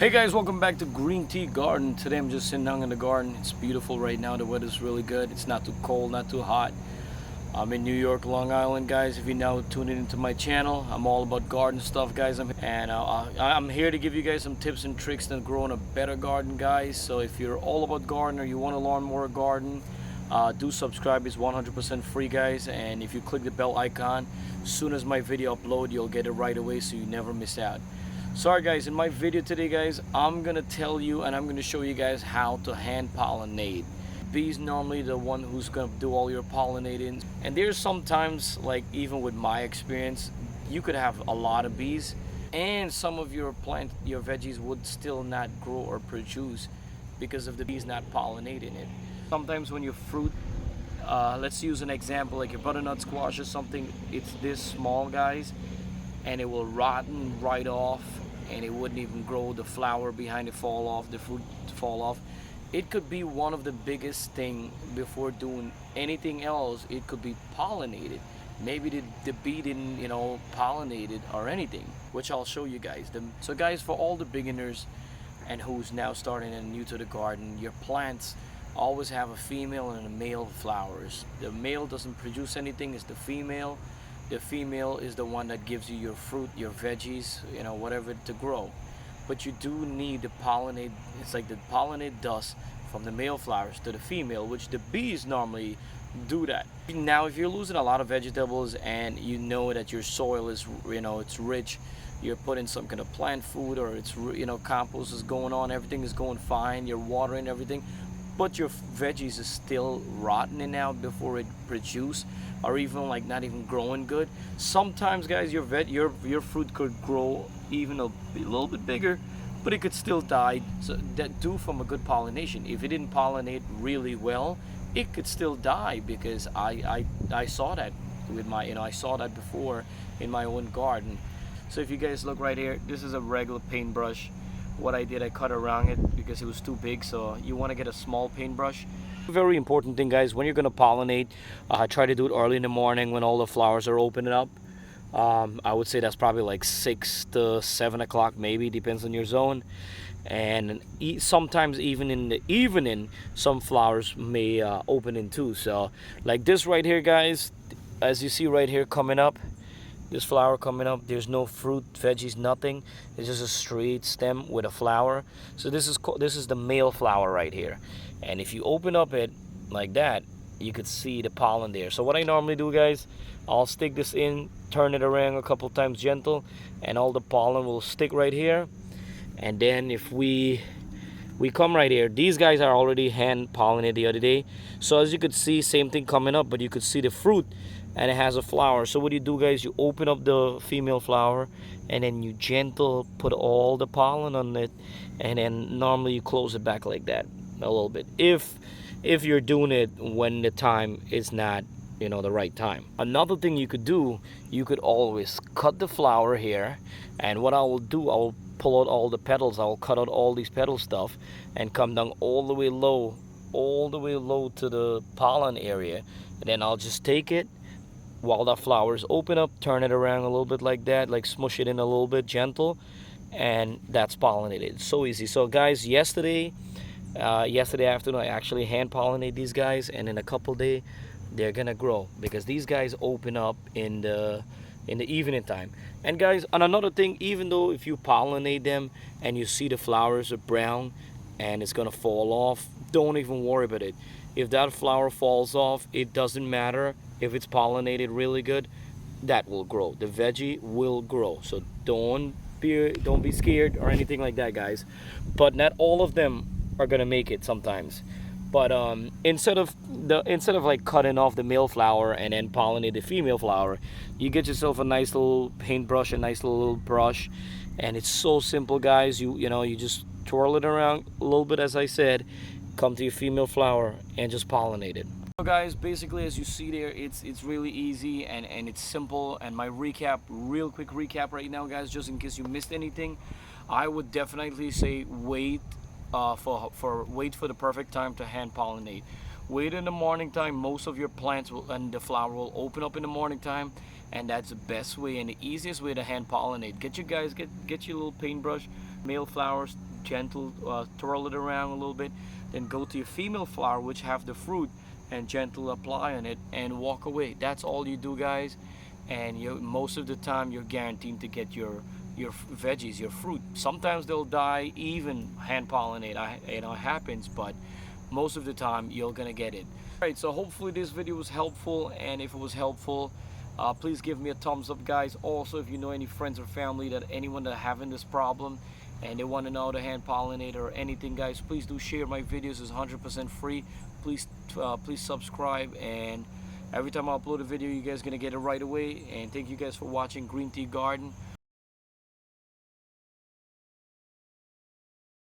Hey guys, welcome back to GreenTGarden. Today I'm just sitting down in the garden. It's beautiful right now. The weather's really good. It's not too cold, not too hot. I'm in New York, Long Island, guys. If you're now tuning into my channel, I'm all about garden stuff, guys. I'm here to give you guys some tips and tricks to growing a better garden, guys. So if you're all about garden or you want to learn more garden, do subscribe. It's 100% free, guys. And if you click the bell icon, as soon as my video upload, you'll get it right away, so you never miss out. Sorry guys, in my video today, guys, I'm gonna tell you and I'm gonna show you guys how to hand pollinate. Bees normally the one who's gonna do all your pollinating, and there's sometimes, like even with my experience, you could have a lot of bees and some of your veggies would still not grow or produce because of the bees not pollinating it. Sometimes when your fruit, let's use an example like your butternut squash or something, it's this small, guys, and it will rotten right off, and it wouldn't even grow, the flower behind it fall off, the fruit fall off. It could be one of the biggest thing before doing anything else. It could be pollinated. Maybe the bee didn't, pollinate it or anything, which I'll show you guys. So guys, for all the beginners and who's now starting and new to the garden, your plants always have a female and a male flowers. The male doesn't produce anything, it's the female. The female is the one that gives you your fruit, your veggies, whatever to grow. But you do need to pollinate. It's like the pollinate dust from the male flowers to the female, which the bees normally do that. Now, if you're losing a lot of vegetables and you know that your soil is, it's rich, you're putting some kind of plant food, or it's, compost is going on, everything is going fine, you're watering everything, but your veggies is still rotting out before it produce, or even like not even growing good. Sometimes, guys, your fruit could grow even a little bit bigger, but it could still die. So that due from a good pollination. If it didn't pollinate really well, it could still die, because I saw that with my, I saw that before in my own garden. So if you guys look right here, this is a regular paintbrush. What I did, I cut around it because it was too big, so you want to get a small paintbrush. Very important thing, guys, when you're going to pollinate, try to do it early in the morning when all the flowers are opening up. I would say that's probably like 6 to 7 o'clock, maybe, depends on your zone. And sometimes even in the evening, some flowers may open in too. So like this right here, guys, as you see right here coming up, this flower coming up, there's no fruit, veggies, nothing. It's just a straight stem with a flower. So this is the male flower right here. And if you open up it like that, you could see the pollen there. So what I normally do, guys, I'll stick this in, turn it around a couple times gentle, and all the pollen will stick right here. And then if we come right here, these guys are already hand pollinated the other day. So as you could see, same thing coming up, but you could see the fruit and it has a flower. So what you do, guys, you open up the female flower and then you gentle put all the pollen on it, and then normally you close it back like that a little bit, if you're doing it when the time is not, the right time. Another thing you could do, you could always cut the flower here, and what I will do, I will pull out all the petals. I will cut out all these petal stuff and come down all the way low to the pollen area, and then I'll just take it while the flowers open up, turn it around a little bit like that, like smush it in a little bit gentle, and that's pollinated. So easy. So guys, yesterday afternoon I actually hand pollinate these guys, and in a couple days they're gonna grow, because these guys open up in the evening time. And guys, on another thing, even though if you pollinate them and you see the flowers are brown and it's gonna fall off, don't even worry about it. If that flower falls off, it doesn't matter. If it's pollinated really good, that will grow. The veggie will grow. So don't be scared or anything like that, guys. But not all of them are gonna make it sometimes. But instead of like cutting off the male flower and then pollinate the female flower, you get yourself a nice little paintbrush, a nice little brush, and it's so simple, guys. You just twirl it around a little bit, as I said, come to your female flower and just pollinate it. So guys, basically as you see there, it's really easy and it's simple. And my real quick recap right now, guys, just in case you missed anything, I would definitely say wait for the perfect time to hand pollinate. Wait in the morning time. Most of your plants and the flower will open up in the morning time, and that's the best way and the easiest way to hand pollinate. Get your little paintbrush, male flowers, gentle twirl it around a little bit, then go to your female flower which have the fruit and gentle apply on it and walk away. That's all you do, guys, and most of the time you're guaranteed to get your veggies, your fruit. Sometimes they'll die, even hand pollinate, it happens, but most of the time you're gonna get it. Alright, so hopefully this video was helpful, and if it was helpful, please give me a thumbs up, guys. Also, if you know any friends or family, that anyone that having this problem and they want to know how to hand pollinate or anything, guys, please do share my videos. It's 100% free. Please subscribe, and every time I upload a video, you guys gonna get it right away. And thank you guys for watching GreenTGarden.